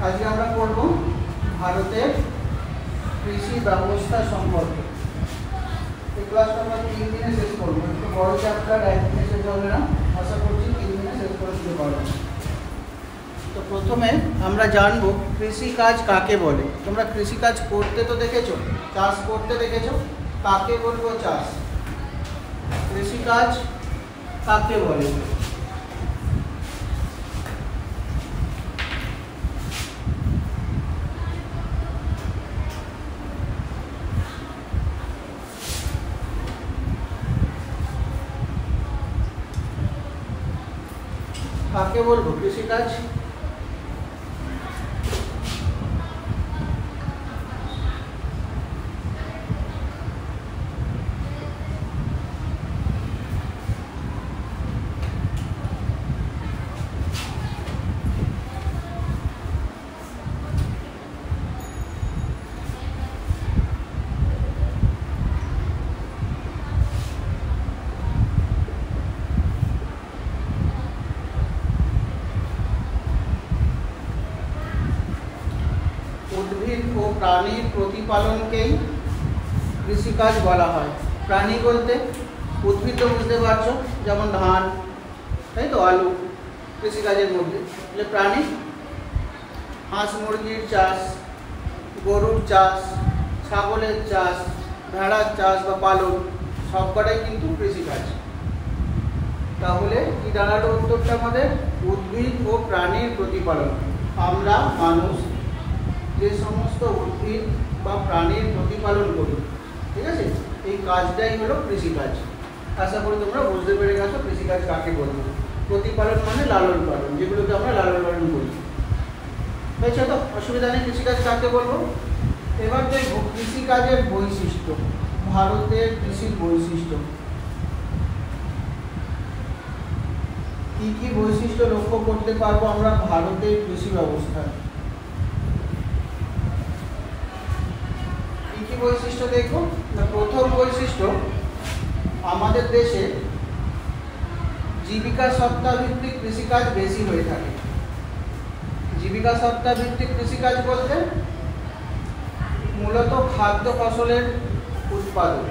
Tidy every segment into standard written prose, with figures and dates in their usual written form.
আজকে আমরা পড়ব ভারতের কৃষি ব্যবস্থা সম্পর্কে। এই ক্লাসটা আমরা 3 দিনে শেষ করবো। একটু বড় চ্যাপ্টার, একদিনে শেষ হবে না, আশা করছি 3 দিনে শেষ করে দিতে পারবো। তো প্রথমে আমরা জানবো কৃষিকাজ কাকে বলে। তোমরা কৃষিকাজ করতে তো দেখেছো, চাষ করতে দেখেছো, কাকে বলবো চাষ? কৃষিকাজ কাকে বলে? কাকে বলবো কৃষিকাজ? উদ্ভিদ ও প্রাণীর প্রতিপালনকেই কৃষিকাজ বলা হয়। প্রাণী বলতে উদ্ভিদ তো বুঝতে পারছো, যেমন ধান, তাই তো, আলু কৃষিকাজের মধ্যে। প্রাণী হাঁস মুরগির চাষ, গরুর চাষ, ছাগলের চাষ, ভেড়ার চাষ বা পালন, সবকটাই কিন্তু কৃষিকাজ। তাহলে কি দাঁড়ালো উত্তরটা আমাদের? উদ্ভিদ ও প্রাণীর প্রতিপালন। আমরা মানুষ যে সমস্ত উদ্ভিদ বা প্রাণীর প্রতিপালন করি, ঠিক আছে, এই কাজটাই হলো কৃষিকাজ। আশা করি তোমরা বুঝতে পেরে গেছো কৃষিকাজ কাকে বলবো। প্রতিপালন মানে লালন পালন, যেগুলোকে আমরা লালন পালন করি। হয়েছে তো, অসুবিধা নেই। কৃষিকাজ কাকে বলবো? এবার দেখবো কৃষিকাজের বৈশিষ্ট্য, ভারতের কৃষির বৈশিষ্ট্য। কি কি বৈশিষ্ট্য লক্ষ্য করতে পারবো আমরা ভারতের কৃষি ব্যবস্থায়? কি কি বৈশিষ্ট্য দেখবো? প্রথম বৈশিষ্ট্য, আমাদের দেশে জীবিকা সত্তা ভিত্তিক কৃষিকাজ বেশি হয়ে থাকে। জীবিকা সত্তা ভিত্তিক কৃষিকাজ বলতে মূলত খাদ্য ফসলের উৎপাদন।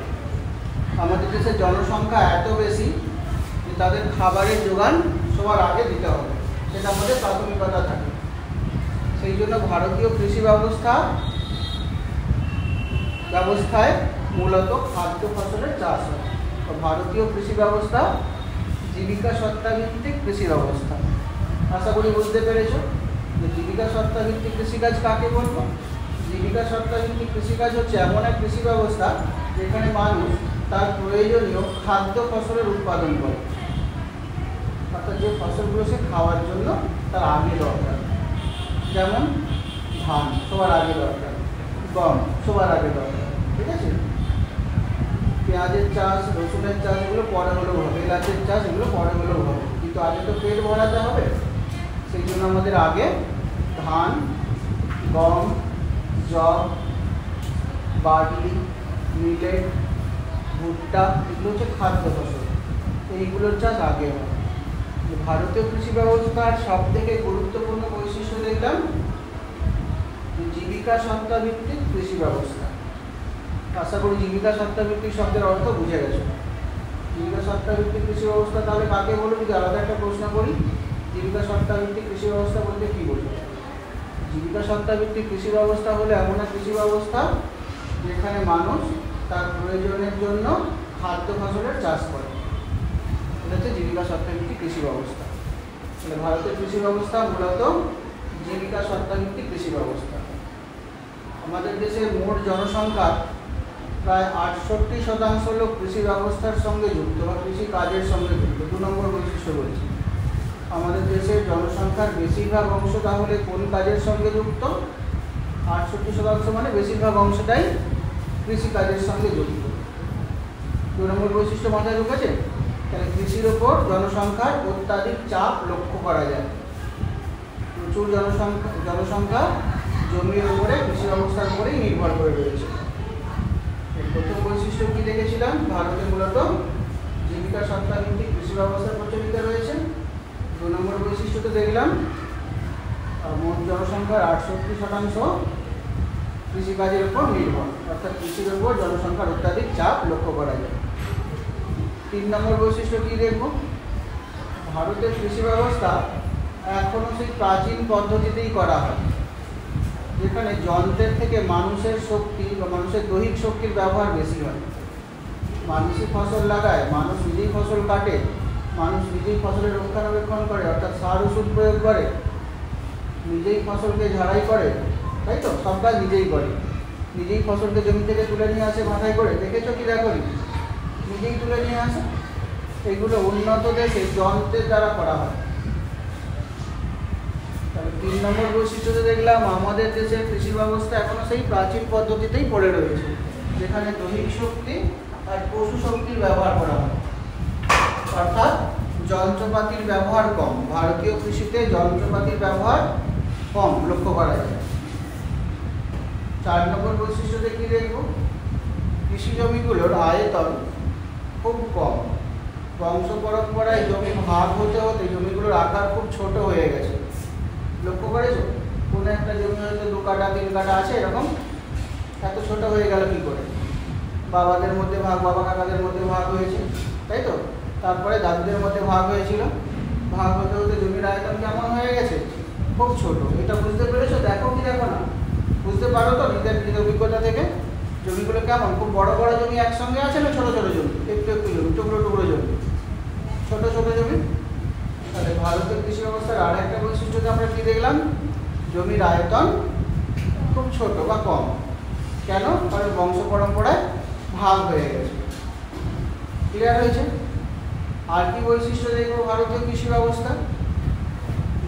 আমাদের দেশের জনসংখ্যা এত বেশি যে তাদের খাবারের যোগান সবার আগে দিতে হবে, সেটা আমাদের প্রাথমিকতা থাকে। সেই জন্য ভারতীয় কৃষি ব্যবস্থায় মূলত খাদ্য ফসলের চাষ হয়। তো ভারতীয় কৃষি ব্যবস্থা জীবিকা সত্তা ভিত্তিক কৃষি ব্যবস্থা। আশা করি বুঝতে পেরেছো যে জীবিকা সত্তা ভিত্তিক কৃষিকাজ কাকে বলবো। জীবিকা সত্তা ভিত্তিক কৃষিকাজ হচ্ছে এমন এক কৃষি ব্যবস্থা যেখানে মানুষ তার প্রয়োজনীয় খাদ্য ফসলের উৎপাদন করে, অর্থাৎ যে ফসলগুলো সে খাওয়ার জন্য তার আগে দরকার। যেমন ধান সবার আগে দরকার, গম সবার আগে দরকার, ঠিক আছে। পেঁয়াজের চাষ, রসুনের চাষ এগুলো পরে হলেও হবে, এলাচের চাষ এগুলো পরে হলেও হবে, কিন্তু আগে তো পেট ভরাতে হবে। সেই জন্য আমাদের আগে ধান, গম, জব, বার্লি, মিলেট, ভুট্টা এগুলো হচ্ছে খাদ্য ফসল, এইগুলোর চাষ আগে হয়। ভারতীয় কৃষি ব্যবস্থার সব থেকে গুরুত্বপূর্ণ বৈশিষ্ট্য দেখলাম জীবিকা সত্তা ভিত্তিক কৃষি ব্যবস্থা। আশা করি জীবিকা সত্তা ভিত্তিক শব্দের অর্থ বুঝে গেছো। জীবিকা সত্তা ভিত্তিক কৃষি ব্যবস্থা তাহলে কাকে বলবো? যদি আলাদা একটা প্রশ্ন করি, জীবিকা সত্তা ভিত্তিক কৃষি ব্যবস্থা বলতে কি বলবো? জীবিকা সত্তা ভিত্তিক কৃষি ব্যবস্থা হলে এমন এক কৃষি ব্যবস্থা যেখানে মানুষ তার প্রয়োজনের জন্য খাদ্য ফসলের চাষ করে, এটা হচ্ছে জীবিকা সত্তা ভিত্তিক কৃষি ব্যবস্থা। তাহলে ভারতের কৃষি ব্যবস্থা মূলত জীবিকা সত্তা ভিত্তিক কৃষি ব্যবস্থা। আমাদের দেশের মোট জনসংখ্যার প্রায় 68% লোক কৃষি ব্যবস্থার সঙ্গে যুক্ত বা কৃষি কাজের সঙ্গে যুক্ত। 2 নম্বর বৈশিষ্ট্য বলছি, আমাদের দেশের জনসংখ্যার বেশিরভাগ অংশ তাহলে কোন কাজের সঙ্গে যুক্ত? 68% মানে বেশিরভাগ অংশটাই কৃষি কাজের সঙ্গে যুক্ত। 2 নম্বর বৈশিষ্ট্য মাথায় ঢুকেছে? তাহলে কৃষির ওপর জনসংখ্যার অত্যাধিক চাপ লক্ষ্য করা যায়। প্রচুর জনসংখ্যা জমির উপরে, কৃষি ব্যবস্থার উপরেই নির্ভর করে রয়েছে। প্রথম বৈশিষ্ট্য কি দেখেছিলাম? ভারতে মূলত জীবিকা সত্তা ভিত্তিক কৃষি ব্যবস্থা প্রচলিত রয়েছে। 2 নম্বর বৈশিষ্ট্য তো দেখলাম মোট জনসংখ্যা জনসংখ্যার 68% কৃষিকাজের উপর নির্ভর, অর্থাৎ কৃষির উপর জনসংখ্যার অত্যাধিক চাপ লক্ষ্য করা যায়। 3 নম্বর বৈশিষ্ট্য কি দেখব, ভারতের কৃষি ব্যবস্থা এখনো সেই প্রাচীন পদ্ধতিতেই করা হয়, যেখানে যন্ত্রের থেকে মানুষের শক্তি বা মানুষের দৈহিক শক্তির ব্যবহার বেশি হয়। মানুষই ফসল লাগায়, মানুষ নিজেই ফসল কাটে, মানুষ নিজেই ফসলের রক্ষণাবেক্ষণ করে, অর্থাৎ সার ওষুধ প্রয়োগ করে, নিজেই ফসলকে ঝাড়াই করে, তাই তো? সব কাজ নিজেই করে, নিজেই ফসলকে জমি থেকে তুলে নিয়ে আসে মাথায় করে, দেখেছো কি দেখো, নিজেই তুলে নিয়ে আসে। এগুলো উন্নত দেশে যন্ত্রের দ্বারা করা হয়। তাহলে 3 নম্বর বৈশিষ্ট্যতে দেখলাম আমাদের দেশের কৃষি ব্যবস্থা এখনো সেই প্রাচীন পদ্ধতিতেই পড়ে রয়েছে, যেখানে দৈহিক শক্তি আর পশু শক্তির ব্যবহার করা হয়, অর্থাৎ যন্ত্রপাতির ব্যবহার কম। ভারতীয় কৃষিতে যন্ত্রপাতির ব্যবহার কম লক্ষ্য করা যায়। 4 নম্বর বৈশিষ্ট্যতে কি দেখব, কৃষি জমিগুলোর আয়তন খুব কম। বংশ পরম্পরায় জমি ভাগ হতে হতে জমিগুলোর আকার খুব ছোট হয়ে গেছে, লক্ষ্য করেছো? কোনো একটা জমি হয়তো 2 কাঠা 3 কাঠা আছে, এরকম এত ছোট হয়ে গেল কি করে? বাবাদের মধ্যে ভাগ, বাবা কাকাদের মধ্যে ভাগ হয়েছে, তাই তো? তারপরে দাদুদের মধ্যে ভাগ হয়েছিল, ভাগ হতে হতে জমির আয়তন কেমন হয়ে গেছে? খুব ছোট। এটা বুঝতে পেরেছো? দেখো কি দেখো না? বুঝতে পারো তো নিজের অভিজ্ঞতা থেকে? জমিগুলো কেমন, খুব বড় বড় জমি একসঙ্গে আছে না ছোট ছোট জমি, একটু একটু জমি, টুকরো টুকরো জমি, ছোট ছোট জমি? তাহলে ভারতের কৃষি ব্যবস্থার আর একটা বৈশিষ্ট্যতে আমরা কি দেখলাম, জমির আয়তন খুব ছোট বা কম। কেন? কারণ বংশ পরম্পরায় ভাগ হয়ে গেছে। ক্লিয়ার হয়েছে? আর কি বৈশিষ্ট্য দেখবো ভারতীয় কৃষি ব্যবস্থা?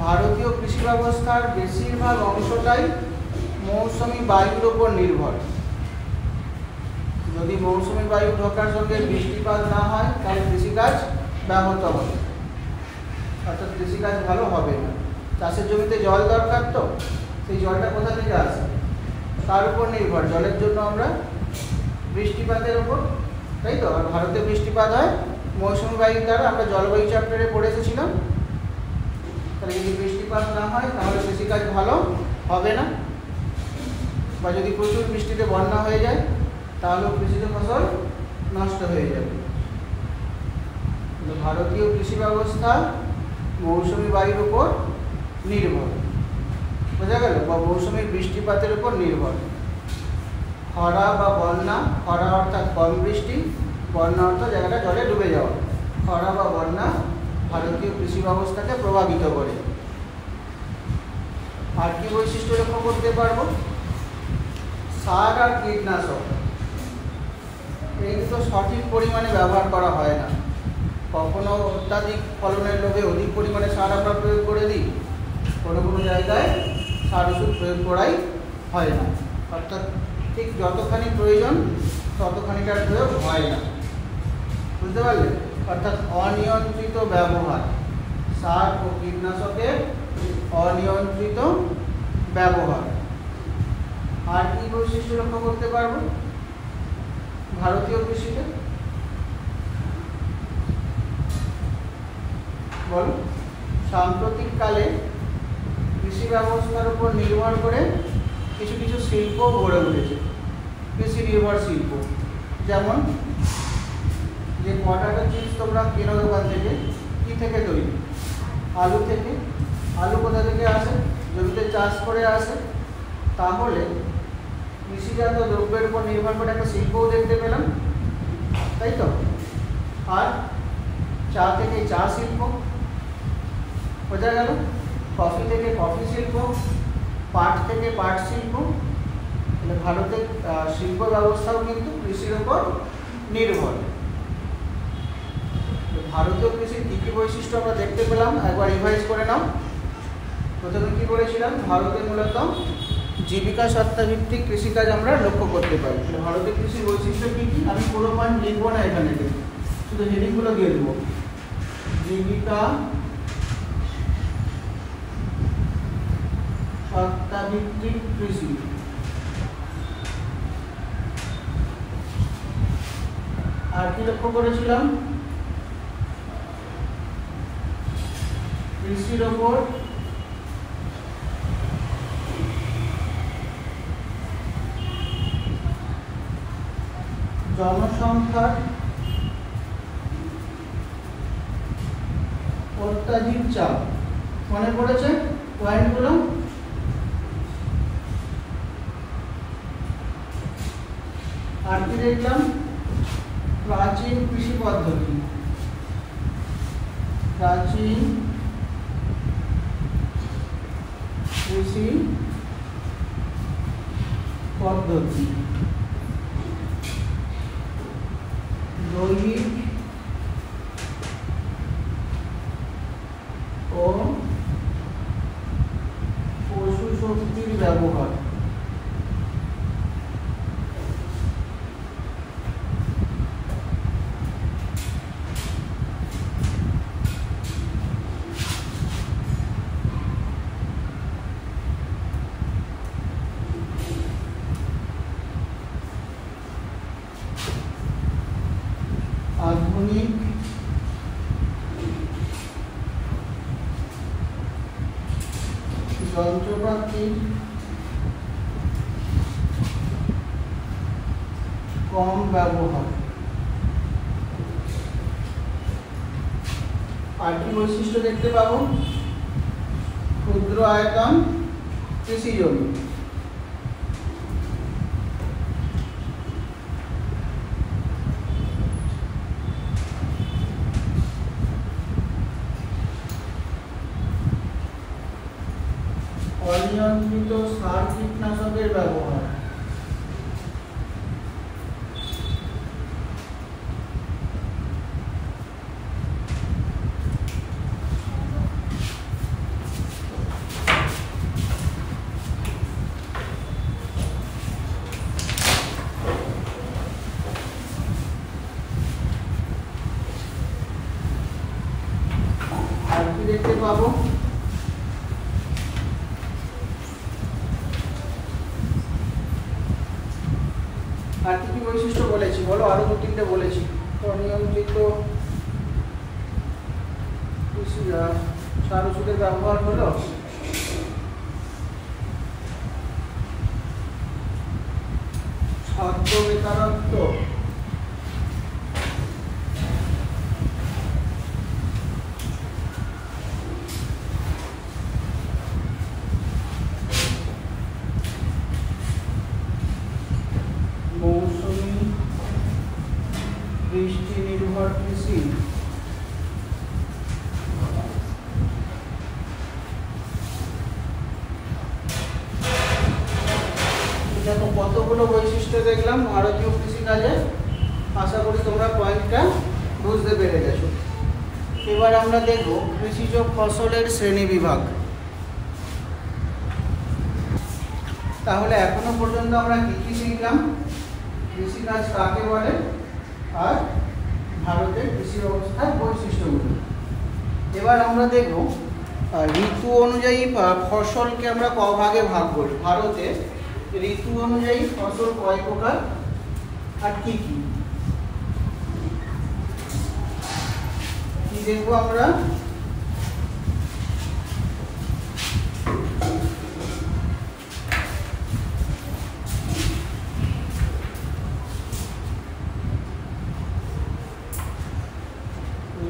ভারতীয় কৃষি ব্যবস্থার বেশিরভাগ অংশটাই মৌসুমী বায়ুর উপর নির্ভর। যদি মৌসুমী বায়ু ঢোকার সঙ্গে বৃষ্টিপাত না হয় তাহলে কৃষিকাজ ব্যাহত হবে, অর্থাৎ কৃষিকাজ ভালো হবে না। চাষের জমিতে জল দরকার, তো সেই জলটা কোথা থেকে আসে? তার উপর নির্ভর। জলের জন্য আমরা বৃষ্টিপাতের উপর, তাই তো? আর ভারতে বৃষ্টিপাত হয় মৌসুমী বায়ুর দ্বারা, আমরা জলবায়ু চ্যাপ্টারে পড়ে এসেছিলাম। তাহলে যদি বৃষ্টিপাত না হয় তাহলে কৃষিকাজ ভালো হবে না, বা যদি প্রচুর বৃষ্টিতে বন্যা হয়ে যায় তাহলেও কৃষিজ ফসল নষ্ট হয়ে যাবে। ভারতীয় কৃষি ব্যবস্থা মৌসুমী বায়ুর উপর নির্ভর, বোঝা গেল? বা মৌসুমী বৃষ্টিপাতের উপর নির্ভর। খরা বা বন্যা, খরা অর্থাৎ কম বৃষ্টি, বন্যা অর্থাৎ জায়গাটা জলে ডুবে যাওয়া। খরা বা বন্যা ভারতীয় কৃষি ব্যবস্থাকে প্রভাবিত করে। আর কি বৈশিষ্ট্য লক্ষ্য করতে পারবো? সার আর কীটনাশক এই দুটো সঠিক পরিমাণে ব্যবহার করা হয় না। কখনো অত্যাধিক ফলনের লোভে অধিক পরিমাণে সার আমরা প্রয়োগ করে দিই, কোনো কোনো জায়গায় সার ওষুধ প্রয়োগ করাই হয় না, অর্থাৎ ঠিক যতখানি প্রয়োজন ততখানিটার প্রয়োগ হয় না। বুঝতে পারলে? অর্থাৎ অনিয়ন্ত্রিত ব্যবহার, সার ও কীটনাশকের অনিয়ন্ত্রিত ব্যবহার। আর কি বৈশিষ্ট্য লক্ষ্য করতে পারবো ভারতীয় কৃষিতে? বল। সাম্প্রতিককালে কৃষি ব্যবস্থার উপর নির্ভর করে কিছু কিছু শিল্প গড়ে উঠেছে, কৃষি নির্ভর শিল্প। যেমন যে পটাটো চিপস তোমরা কেনো দোকান থেকে, কি থেকে তৈরি? আলু থেকে। আলু কোথা থেকে আসে? জমিতে চাষ করে আসে। তাহলে কৃষিজাত দ্রব্যের উপর নির্ভর করে একটা শিল্পও দেখতে পেলাম, তাই তো? আর চা থেকে চা শিল্প, বোঝা গেল? কফি থেকে কফি শিল্প, পাট থেকে পাট শিল্প। তাহলে ভারতের শিল্প ব্যবস্থাও কিন্তু কৃষির উপর নির্ভর। ভারতীয় কৃষির কী কী বৈশিষ্ট্য আমরা দেখতে পেলাম একবার রিভাইজ করে নাও। প্রথমে কী বলেছিলাম? ভারতে মূলত জীবিকা সত্তাভিত্তিক কৃষিকাজ আমরা লক্ষ্য করতে পারি। ভারতের কৃষির বৈশিষ্ট্য কী কী? আমি পুরো পয়েন্ট লিখবো না এখানে, শুধু হেডিংগুলো দিয়ে দেবো। জীবিকা সত্তাভিত্তিক কৃষি, আর কি লক্ষ্য করেছিলাম? কৃষির ওপর জনসংখ্যার অত্যাধিক চাপ। মনে পড়েছে পয়েন্টগুলো? আর কি দেখলাম? প্রাচীন কৃষি পদ্ধতি, প্রাচীন কৃষি পদ্ধতি, দৈহিক ও পশু শক্তির ব্যবহার। আধুনিক যন্ত্রপাতির কম ব্যবহার। আর কি বৈশিষ্ট্য দেখতে পাবো? ক্ষুদ্র আয়তন কৃষি জমি, অনিয়ন্ত্রিত সার কীটনাশকের ব্যবহার, আর কি দেখতে পাবো? আর কি বৈশিষ্ট্য বলেছি বলো? আরো দু তিনটে বলেছি। অনিয়ন্ত্রিত সার ওষুধের ব্যবহার হলো, খাদ্য বেকারত্ব, মৌসুমী বৃষ্টি নির্ভর কৃষি, দেখো কতগুলো বৈশিষ্ট্য দেখলাম ভারতীয় কৃষিকাজে। আশা করি তোমরা পয়েন্টটা বুঝতে পেরে গেছো। এবার আমরা দেখব কৃষিজ ফসলের শ্রেণী বিভাগ। তাহলে এখনো পর্যন্ত আমরা কি কি শিখলাম? কৃষিকাজ কাকে বলে আর ভারতের কৃষি ব্যবস্থার বৈশিষ্ট্যগুলো। এবার আমরা দেখব ঋতু অনুযায়ী ফসলকে আমরা ক ভাগে ভাগ করি। ভারতে ঋতু অনুযায়ী ফসল কয় প্রকার আর কি কি দেখবো আমরা?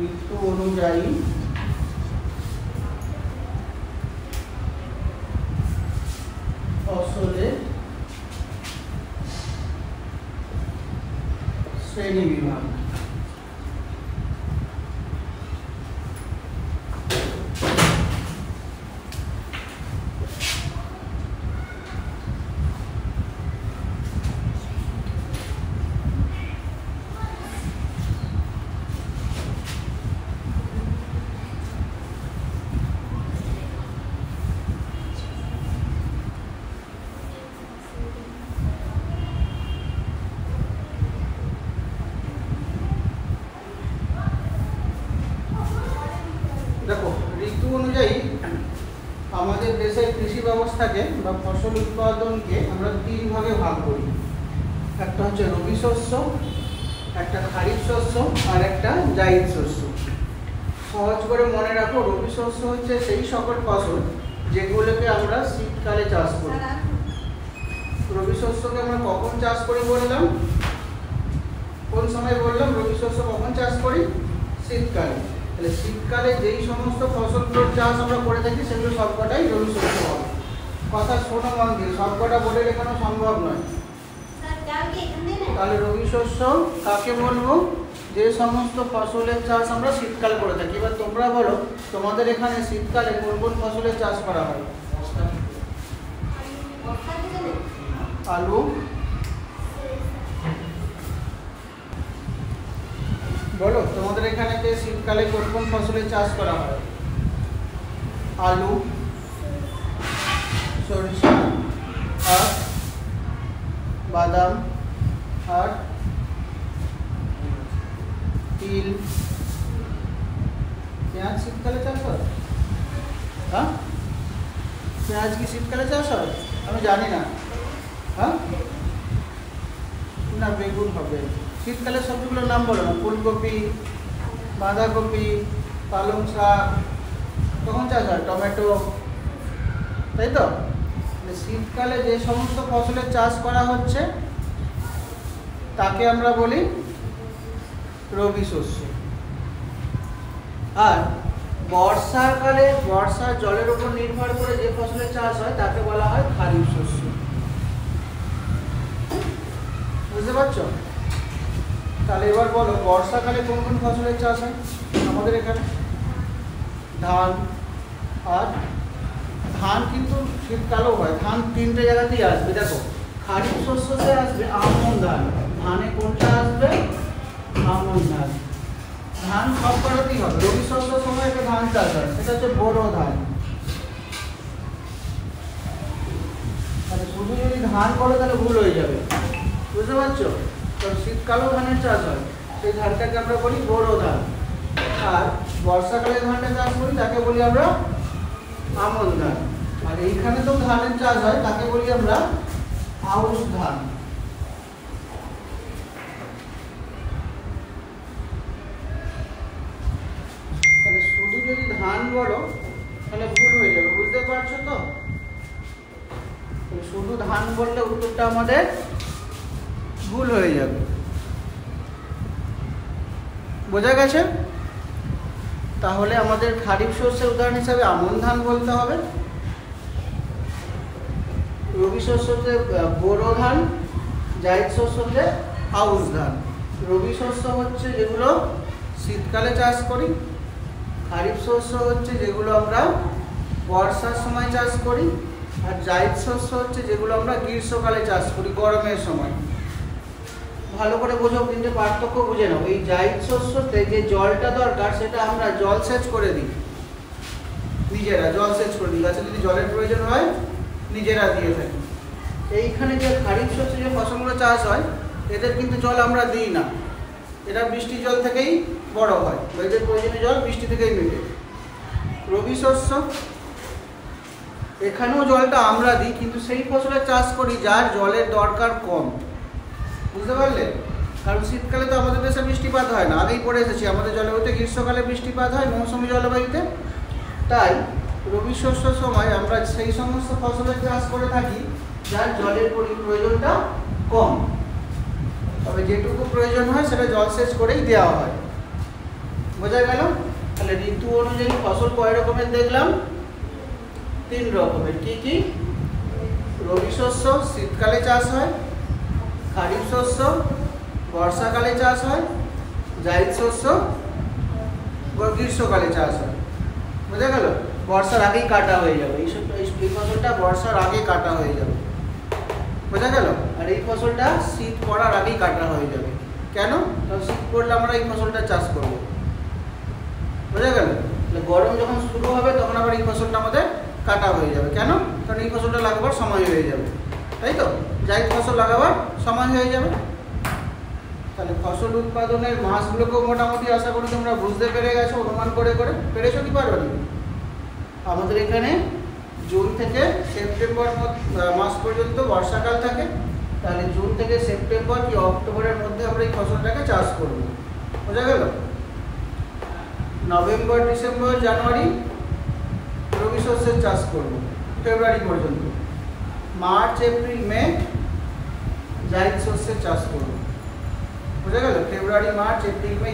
ঋতু অনুযায়ী ফসলের শ্রেণী বিভাগ। দেখো ঋতু অনুযায়ী আমাদের দেশের কৃষি ব্যবস্থাকে বা ফসল উৎপাদনকে আমরা তিন ভাগে ভাগ করি। একটা হচ্ছে রবি শস্য, একটা খারিফ শস্য আর একটা জায়িদ শস্য। সহজ করে মনে রাখো, রবি শস্য হচ্ছে সেই সকল ফসল যেগুলোকে আমরা শীতকালে চাষ করি। রবি শস্যকে আমরা কখন চাষ করি বললাম? কোন সময় বললাম রবি শস্য কখন চাষ করি? শীতকালে। তাহলে শীতকালে যেই সমস্ত ফসলগুলোর চাষ আমরা করে থাকি সেগুলো সবকটাই রবি শস্য হবে। কথা শোনো মন দিয়ে, সবকটা বলে লেখানো সম্ভব নয়। তাহলে রবি শস্য কাকে বলবো? যে সমস্ত ফসলের চাষ আমরা শীতকালে করে থাকি। এবার তোমরা বলো তোমাদের এখানে শীতকালে কোন কোন ফসলের চাষ করা হয়? আলু, বলো তোমাদের এখানে শীতকালে কোন কোন ফসলের চাষ করা হয়? আলু, সরিষা, আর বাদাম, আর তিল, পেঁয়াজ শীতকালে চাষ হয়? হ্যাঁ, পেঁয়াজ কি শীতকালে চাষ হয়? আমি জানি না। হ্যাঁ, না বেগুন হবে। শীতকালে সবজিগুলোর নাম বলো না। ফুলকপি, বাঁধাকপি, পালং শাক তখন চাষ হয়, টমেটো, তাই তো? শীতকালে যে সমস্ত ফসলের চাষ করা হচ্ছে তাকে আমরা বলি রবি শস্য। আর বর্ষাকালে বর্ষার জলের উপর নির্ভর করে যে ফসলের চাষ হয় তাকে বলা হয় খারিফ শস্য। বুঝতে পারছো? তাহলে এবার বলো বর্ষাকালে কোন কোন ফসলের চাষ হয় আমাদের এখানে? ধান, আর ধান কিন্তু শীতকালেও হয়। ধান তিনটে জায়গাতেই আসবে। দেখো, খারিফ শস্যতে আসবে আমন ধান। ধানে কোনটা আসবে? আমন ধান। ধান সব করাতেই হবে। রবি শস্যের সময় একটা ধান চাষ হয়, সেটা হচ্ছে বোরো ধান। তাহলে শুধু যদি ধান বলো তাহলে ভুল হয়ে যাবে। বুঝতে পারছো? তো শীতকালেও ধানের চাষ হয়, সেই ধানটাকে আমরা বলি বোরো ধান। আর বর্ষাকালে ধানটা চাষ করি তাকে বলি আমরা আমন ধান। আর এইখানে তো ধানের চাষ হয় তাকে বলি আমরা আউশ ধান। তাহলে শুধু যদি ধান বলো তাহলে ভুল হয়ে যাবে। বুঝতে পারছো তো? শুধু ধান বললে উত্তরটা আমাদের ভুল হয়ে যাবে। বোঝা গেছে? তাহলে আমাদের খারিফ শস্যের উদাহরণ হিসাবে আমন ধান বলতে হবে, রবি শস্যতে বোরো ধান, জায়দ শস্যতে আউশ ধান। রবি শস্য হচ্ছে যেগুলো শীতকালে চাষ করি, খারিফ শস্য হচ্ছে যেগুলো আমরা বর্ষার সময় চাষ করি, আর জায়দ শস্য হচ্ছে যেগুলো আমরা গ্রীষ্মকালে চাষ করি, গরমের সময়। ভালো করে বোঝো, কিন্তু পার্থক্য বুঝে নাও। এই জায়দ শস্যতে যে জলটা দরকার সেটা আমরা জলসেচ করে দিই, নিজেরা জলসেচ করে দিই। গাছে যদি জলের প্রয়োজন হয় নিজেরা দিয়ে থাকি। এইখানে যে খারিফ শস্যে যে ফসলগুলো চাষ হয় এদের কিন্তু জল আমরা দিই না, এরা বৃষ্টির জল থেকেই বড় হয়, এদের প্রয়োজনীয় জল বৃষ্টি থেকেই মেটে। রবি শস্য এখানেও জলটা আমরা দিই, কিন্তু সেই ফসলের চাষ করি যার জলের দরকার কম। বুঝতে পারলে? কারণ শীতকালে তো আমাদের দেশে বৃষ্টিপাত হয় না, আগেই পড়ে এসেছি। আমাদের জলবায়ুতে গ্রীষ্মকালে বৃষ্টিপাত হয়, মৌসুমী জলবায়ুতে। তাই রবি শস্যের সময় আমরা সেই সমস্ত ফসলের চাষ করে থাকি যার জলের প্রয়োজনটা কম, তবে যেটুকু প্রয়োজন হয় সেটা জলসেচ করেই দেওয়া হয়। বোঝা গেল? তাহলে ঋতু অনুযায়ী ফসল কয় রকমের দেখলাম? 3 রকমের। কি কি? রবি শস্য শীতকালে চাষ হয়, খারিফ শস্য বর্ষাকালে চাষ হয়, জায়দ শস্য গ্রীষ্মকালে চাষ হয়। বোঝা গেল? বর্ষার আগেই কাটা হয়ে যাবে এই ফসলটা, বর্ষার আগে কাটা হয়ে যাবে। বোঝা গেল? আর এই ফসলটা শীত পড়ার আগেই কাটা হয়ে যাবে। কেন? কারণ শীত পড়লে আমরা এই ফসলটা চাষ করব। বোঝা গেল? গরম যখন শুরু হবে তখন আবার এই ফসলটা আমাদের কাটা হয়ে যাবে। কেন? কারণ এই ফসলটা লাগাবার সময় হয়ে যাবে, তাই তো? জায়দ ফসল লাগাবার সময় হয়ে যাবে। তাহলে ফসল উৎপাদনের মাসগুলোকেও মোটামুটি আশা করি তোমরা বুঝতে পেরে গেছো, অনুমান করে করে। পেরেছো কি পারোনি? আমাদের এখানে জুন থেকে সেপ্টেম্বর মাস পর্যন্ত বর্ষাকাল থাকে। তাহলে জুন থেকে সেপ্টেম্বর কি অক্টোবরের মধ্যে আমরা এই ফসলটাকে চাষ করব। বোঝা গেল? নভেম্বর, ডিসেম্বর, জানুয়ারি রবি শস্যের চাষ করব, ফেব্রুয়ারি পর্যন্ত। মার্চ, এপ্রিল, মে জায়দ শস্যের চাষ করব। বোঝা গেল? ফেব্রুয়ারি, মার্চ, এপ্রিল, মে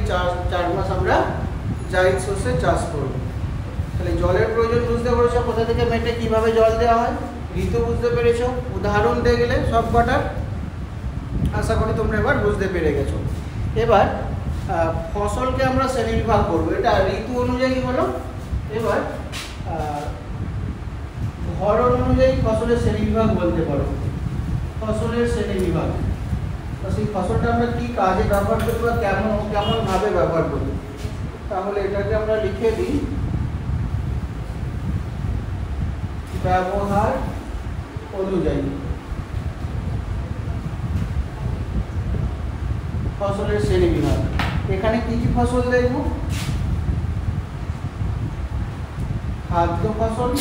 4 মাস আমরা জায়িদ শস্যের চাষ করব। তাহলে জলের প্রয়োজন বুঝতে পেরেছো, কোথা থেকে মেটে কীভাবে জল দেওয়া হয়, ঋতু বুঝতে পেরেছো, উদাহরণ দিয়ে গেলে সব কটার, আশা করি তোমরা এবার বুঝতে পেরে গেছো। এবার ফসলকে আমরা শ্রেণীবিভাগ করবো, এটা ঋতু অনুযায়ী হলো। এবার ধরন অনুযায়ী ফসলের শ্রেণীবিভাগ বলতে পারো, ফসলের শ্রেণীবিভাগ। তো সেই ফসলটা আমরা কী কাজে ব্যবহার করি বা কেমনভাবে ব্যবহার করি, তাহলে এটাকে আমরা লিখে দিই ব্যবহার অনুযায়ী। ফসলের শ্রেণীবিভাগ, এখানে কি কি ফসল দেখব? খাদ্য ফসল,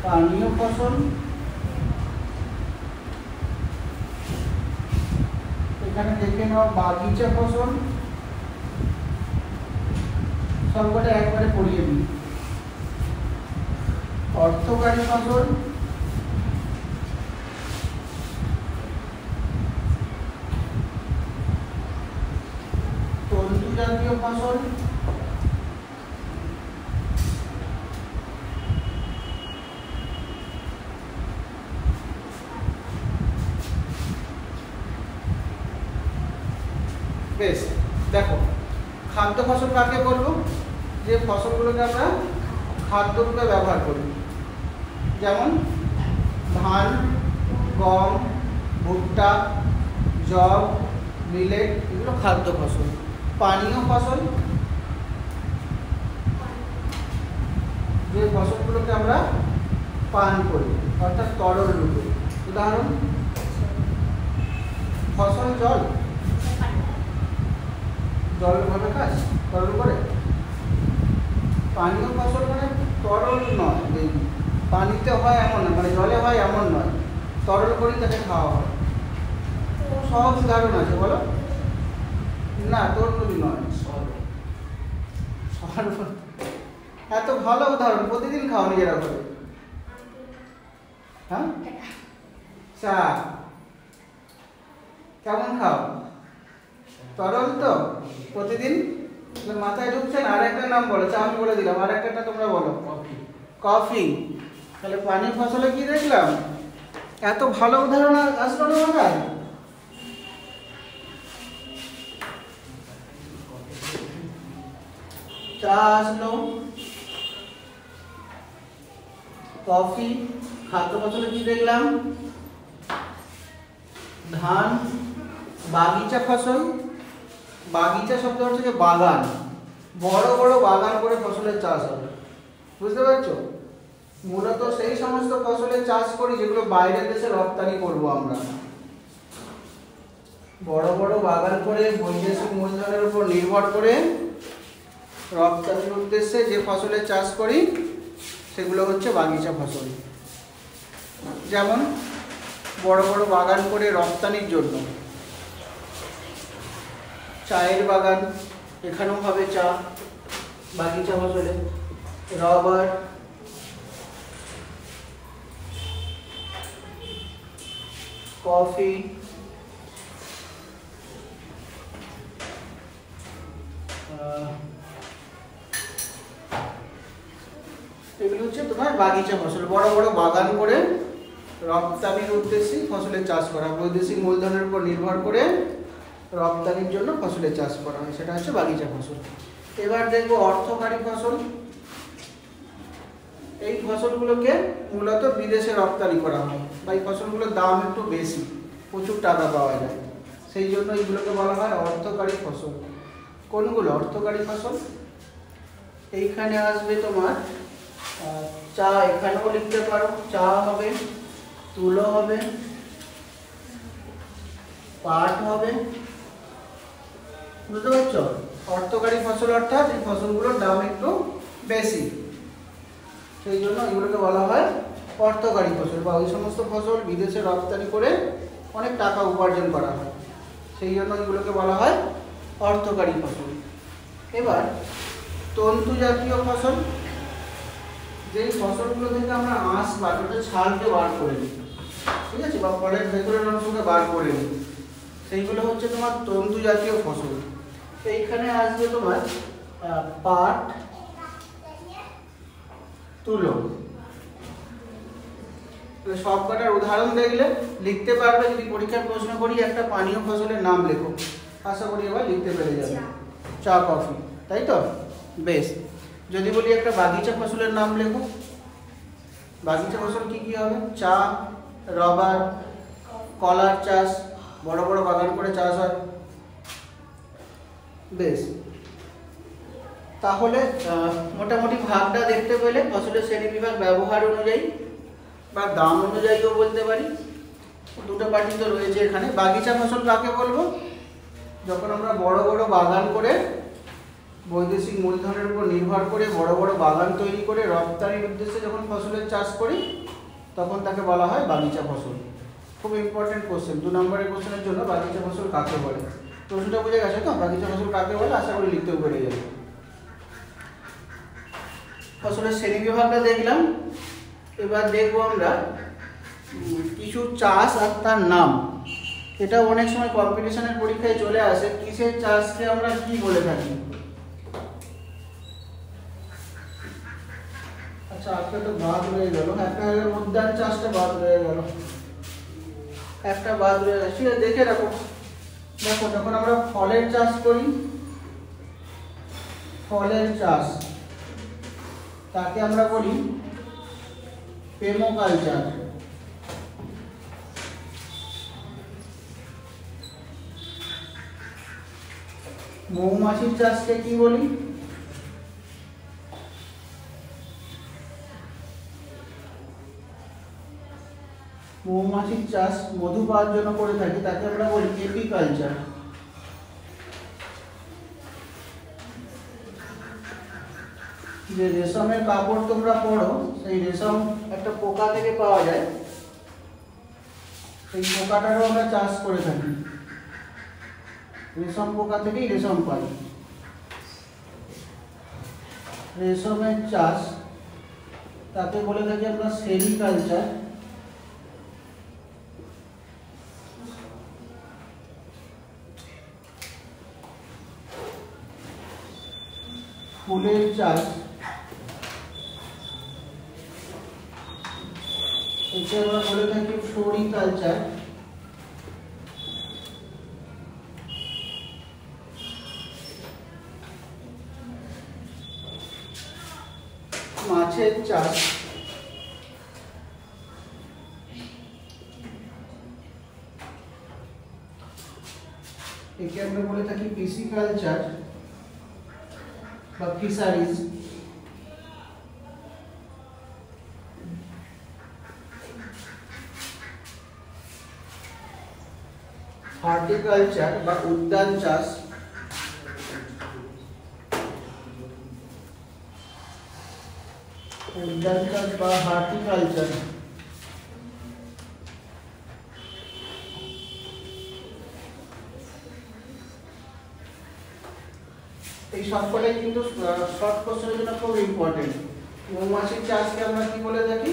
পানীয় ফসল, এখানে দেখে নাও বাগিচা ফসল, সবকটা একবারে পড়িয়ে দিই। অর্থকারী ফসল, তন্তু জাতীয় ফসল, বেশ। দেখো খাদ্য ফসল কাকে বলবো? যে ফসলগুলোকে আমরা খাদ্য রূপে ব্যবহার করি, যেমন ধান, গম, ভুট্টা, জব, মিলেট, এগুলো খাদ্য ফসল। পানীয় ফসল, যে ফসলগুলোকে আমরা পান করি, অর্থাৎ তরল রূপে। উদাহরণ, ফসল জল, জল ভাবে কাজ তরল করে। পানীয় ফসল মানে তরল নয়, পানিতে হয় এমন নয়, মানে জলে হয় এমন নয়, তরল করে তাকে খাওয়া হয়। সহজ উদাহরণ আছে, বলো না? তরমুজ নয়, এত ভালো উদাহরণ, প্রতিদিন খাও নিজেরা করে। হ্যাঁ, চা কেমন খাও? তরল তো, প্রতিদিন মাথায় ঢুকছে না। আর একটা নাম বলো, চা আমি বলে দিলাম, আর একটা তোমরা বলো। কফি। তাহলে পানি ফসলে কি দেখলাম? এত ভালো উদাহরণ আসলো না মাথায়? চা আসলো, কফি। খাদ্য ফসলে কি দেখলাম? ধান। বাগিচা ফসল, বাগিচা শব্দ হচ্ছে বাগান, বড় বড় বাগান করে ফসলের চাষ হবে, বুঝতে পারছো? মূলত সেই সমস্ত ফসলের চাষ করি যেগুলো বাইরের দেশে রপ্তানি করব আমরা। বড় বড় বাগান করে বৈদেশিক মূলধনের উপর নির্ভর করে রপ্তানির উদ্দেশ্যে যে ফসলের চাষ করি সেগুলো হচ্ছে বাগিচা ফসল। যেমন বড় বড় বাগান করে রপ্তানির জন্য, চায়ের বাগান, এখানেও হবে চা বাগিচা ফসলে। রবার, কফি, এগুলো হচ্ছে তোমার বাগিচা ফসল। বড় বড় বাগান করে রপ্তানির উদ্দেশ্যে ফসলের চাষ করা, বৈদেশিক মূলধনের উপর নির্ভর করে রপ্তানির জন্য ফসলের চাষ করা হয়, সেটা হচ্ছে বাগিচা ফসল। এবার দেখবো অর্থকারী ফসল। এই ফসলগুলোকে মূলত বিদেশে রপ্তানি করা হয়, বা এই ফসলগুলোর দাম একটু বেশি, প্রচুর টাকা পাওয়া যায়, সেই জন্য এইগুলোকে বলা হয় অর্থকারী ফসল। কোনগুলো অর্থকারী ফসল? এইখানে আসবে তোমার চা, এখানেও লিখতে পারো, চা হবে, তুলো হবে, পাট হবে, বুঝতে পারছো? অর্থকারী ফসল অর্থাৎ এই ফসলগুলোর দাম একটু বেশি, সেই জন্য এগুলোকে বলা হয় অর্থকারী ফসল, বা ওই সমস্ত ফসল বিদেশে রপ্তানি করে অনেক টাকা উপার্জন করা হয়, সেই জন্য এগুলোকে বলা হয় অর্থকারী ফসল। এবার তন্তু জাতীয় ফসল, যেই ফসলগুলো থেকে আমরা আঁশ বা ছালকে বার করে নিই, ঠিক আছে, বা ফলের ভেতরের অংশকে বার করে নিই, সেইগুলো হচ্ছে তোমার তন্তু জাতীয় ফসল। তো এইখানে আসবে তোমার পাট, তুলো। সব কটার উদাহরণ দেখলে লিখতে পারবে। যদি পরীক্ষার প্রশ্ন করি একটা পানীয় ফসলের নাম লেখো, আশা করি এবার লিখতে পেরে যাবে। চা, কফি, তাই তো? বেশ। যদি বলি একটা বাগিচা ফসলের নাম লেখো, বাগিচা ফসল কি কি হবে? চা, রবার, কলার চাষ, বড় বড় বাগান করে চাষ হয়। বেশ, তাহলে মোটামুটি ভাগটা দেখতে পেলে ফসলের শ্রেণীবিভাগ ব্যবহার অনুযায়ী বা দাম অনুযায়ীও বলতে পারি। দুটো পার্টি তো রয়েছে এখানে। বাগিচা ফসল কাকে বলবো? যখন আমরা বড় বড় বাগান করে বৈদেশিক মূলধনের উপর নির্ভর করে বড় বড় বাগান তৈরি করে রপ্তানির উদ্দেশ্যে যখন ফসলের চাষ করি তখন তাকে বলা হয় বাগিচা ফসল। খুব ইম্পর্টেন্ট কোশ্চেন, 2 নম্বরের কোশ্চেনের জন্য বাগিচা ফসল কাকে বলে। প্রশ্নটা বুঝে গেছে তো? বাগিচা ফসল কাকে বলে আশা করি লিখতেও পেরে যাবে। ফসলের শ্রেণীবিভাগটা দেখলাম। এবার দেখবো আমরা কিছু চাষ আর তার নাম। এটা অনেক সময় কম্পিটিশনের পরীক্ষায় চলে আসে। কিসের চাষকে আমরা কি বলে থাকি? আচ্ছা, একটা তো বাদ রয়ে গেল, একটা উদ্যান চাষটা বাদ রয়ে গেল, একটা বাদ রয়ে গেল। ঠিক আছে, দেখে রাখো। দেখো, যখন আমরা ফলের চাষ করি, ফলের চাষ তাকে আমরা বলি পেমোকালচার। মৌমাছির চাষকে কি বলি? মৌমাছির চাষ মধু পাওয়ার জন্য করে থাকি, তাকে আমরা বলি এপিকালচার। যে রেশমের কাপড় তোমরা পরো, সেই রেশম একটা পোকা থেকে পাওয়া যায়, সেই পোকাটারও আমরা চাষ করে থাকি। রেশম পোকা থেকেই রেশম পাই। রেশমের চাষ তাকে বলে থাকি আমরা সেরিকালচার। ফুলের চাষ একে আমরা বলে থাকি ফ্লোরিকালচার। মাছের চাষ একে আমরা বলে থাকি পিসিকালচার বা ফিশারিজ। হর্টিকালচার বা উদ্যান চাষ, উদ্যান চাষ বা হর্টিকালচার। এই সবকটাই কিন্তু শর্ট কোশ্চেনের জন্য খুব ইম্পর্টেন্ট। মৌমাছির চাষকে আমরা কি বলে থাকি?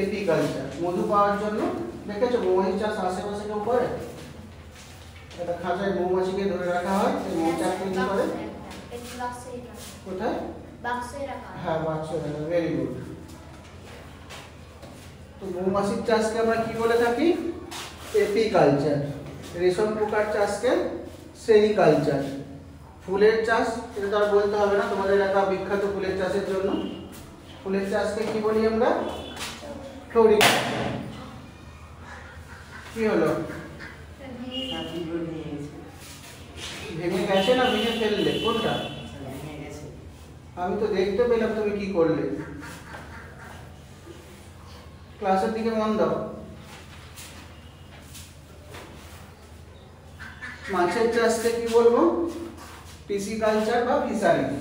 এপিকালচার। মধু পাওয়ার জন্য দেখেছো মৌমাছির চাষ আশেপাশে কেউ করে? একটা খাঁচায় মৌমাছিকে ধরে রাখা হয়, সেই মৌচাককে কি করে? কোথায়? বাক্সে রাখা। হ্যাঁ, বাক্সে রাখা। Very good. তো মৌমাছির চাষকে আমরা কি বলে থাকি? এপিকালচার। রেশম পোকার চাষকে সেরিকালচার। ফুলের চাষ, এটা তো আর বলতে হবে না, তোমাদের এলাকা বিখ্যাত ফুলের চাষের জন্য। ফুলের চাষকে কি বলি আমরা? ফ্লোরিকালচার। কি হলো? ভেঙে গেছে না ভেঙে ফেললে? কোনটা? আমি তো দেখতে পেলাম তুমি কি করলে। ক্লাসের দিকে মন দাও। মাছের চাষকে কি বলবো? পিসিকালচার বা ফিশারিজ।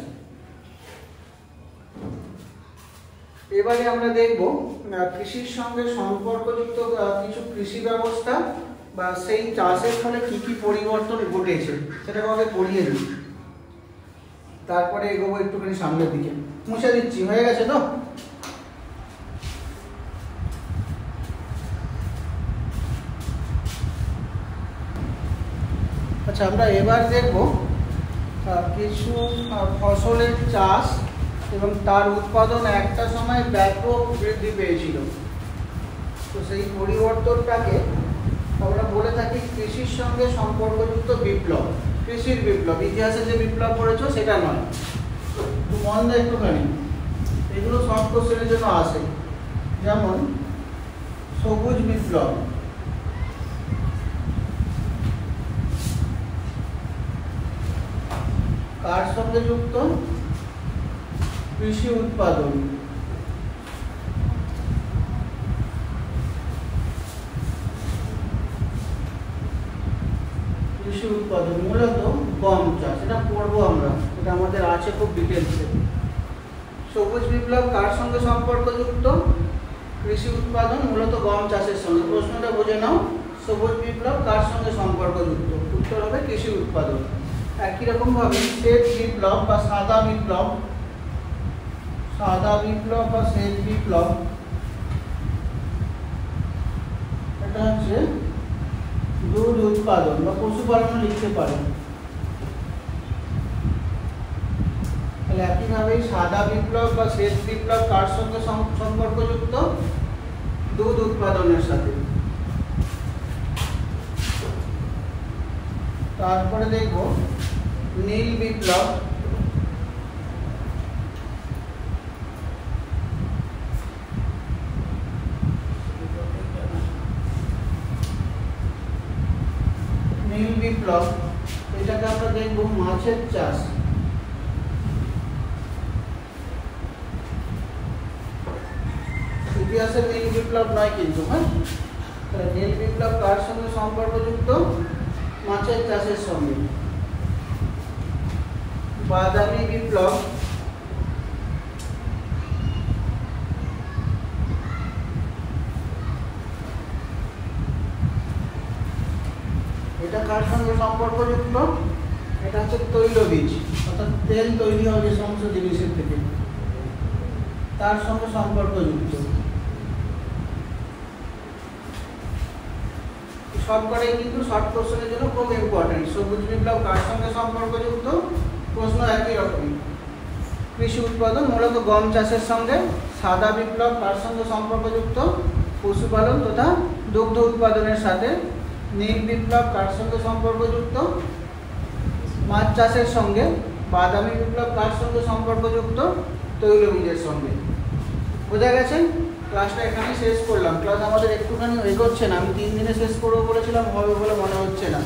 এবারে আমরা দেখব কৃষির সঙ্গে সম্পর্কযুক্ত কিছু কৃষি ব্যবস্থা বা সেই চাষের ফলে কি কি পরিবর্তন ঘটেছে সেটাকে আগে পড়িয়ে দিই, তারপরে এগোবো একটুখানি সামনের দিকে। মুছে দিচ্ছি, হয়ে গেছে তো? আচ্ছা, আমরা এবার দেখব কিছু ফসলের চাষ এবং তার উৎপাদন একটা সময় ব্যাপক বৃদ্ধি পেয়েছিল। তো সেই পরিবর্তনটাকে আমরা বলে থাকি কৃষির সঙ্গে সম্পর্কযুক্ত বিপ্লব, কৃষির বিপ্লব। ইতিহাসে যে বিপ্লব পড়েছ সেটা নয়, তো মন দেয় একটুখানি, এগুলো শর্ট কোশ্চেনের জন্য আসে। যেমন সবুজ বিপ্লব, কার সঙ্গে যুক্ত? কৃষি উৎপাদন। কৃষি উৎপাদন মূলত গম চাষ, এটা পড়বো আমরা, এটা আমাদের আছে খুব ডিটেলসে। সবুজ বিপ্লব কার সঙ্গে সম্পর্কযুক্ত? কৃষি উৎপাদন, মূলত গম চাষের সঙ্গে। প্রশ্নটা বুঝে নাও, সবুজ বিপ্লব কার সঙ্গে সম্পর্কযুক্ত? উত্তর হবে কৃষি উৎপাদন। একই রকম ভাবে শ্বেত বিপ্লব বা সাদা বিপ্লব, সাদা বিপ্লব বা শ্বেত বিপ্লব, এটা হচ্ছে দুধ উৎপাদন বা পশুপালন লিখতে পারেন। তাহলে একইভাবে সাদা বিপ্লব বা শ্বেত বিপ্লব কার সঙ্গে সম্পর্কযুক্ত? দুধ উৎপাদনের সাথে। তারপরে দেখব নীল বিপ্লব, নীল বিপ্লব এটাকে আমরা দেখব মাছের চাষ। ইতিহাসের নীল বিপ্লব নয় কিন্তু, হ্যাঁ। তাহলে নীল বিপ্লব কার সঙ্গে সম্পর্কযুক্ত? মাছের চাষের সঙ্গে। বাদামি বিপ্লব, এটা কার সঙ্গে সম্পর্কযুক্ত? এটা হচ্ছে তৈলবীজ, অর্থাৎ তেল তৈরি হয় যে সমস্ত জিনিসের থেকে, তার সঙ্গে সম্পর্কযুক্ত। সবকটাই কিন্তু শর্ট কোশ্চেনের জন্য খুব ইম্পর্টেন্ট। সবুজ বিপ্লব কার সঙ্গে সম্পর্কযুক্ত? প্রশ্ন একই রকমই, কৃষি উৎপাদন, মূলত গম চাষের সঙ্গে। সাদা বিপ্লব কার সঙ্গে সম্পর্কযুক্ত? পশুপালন তথা দুগ্ধ উৎপাদনের সাথে। নীল বিপ্লব কার সঙ্গে সম্পর্কযুক্ত? মাছ চাষের সঙ্গে। বাদামি বিপ্লব কার সঙ্গে সম্পর্কযুক্ত? তৈলবীজের সঙ্গে। বোঝা গেছে? ক্লাসটা এখানে শেষ করলাম। ক্লাস আমাদের একটুখানি এগোচ্ছে না, আমি 3 দিনে শেষ করবো বলেছিলাম, হবে বলে মনে হচ্ছে না।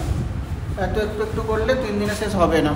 একটু করলে 3 দিনে শেষ হবে না।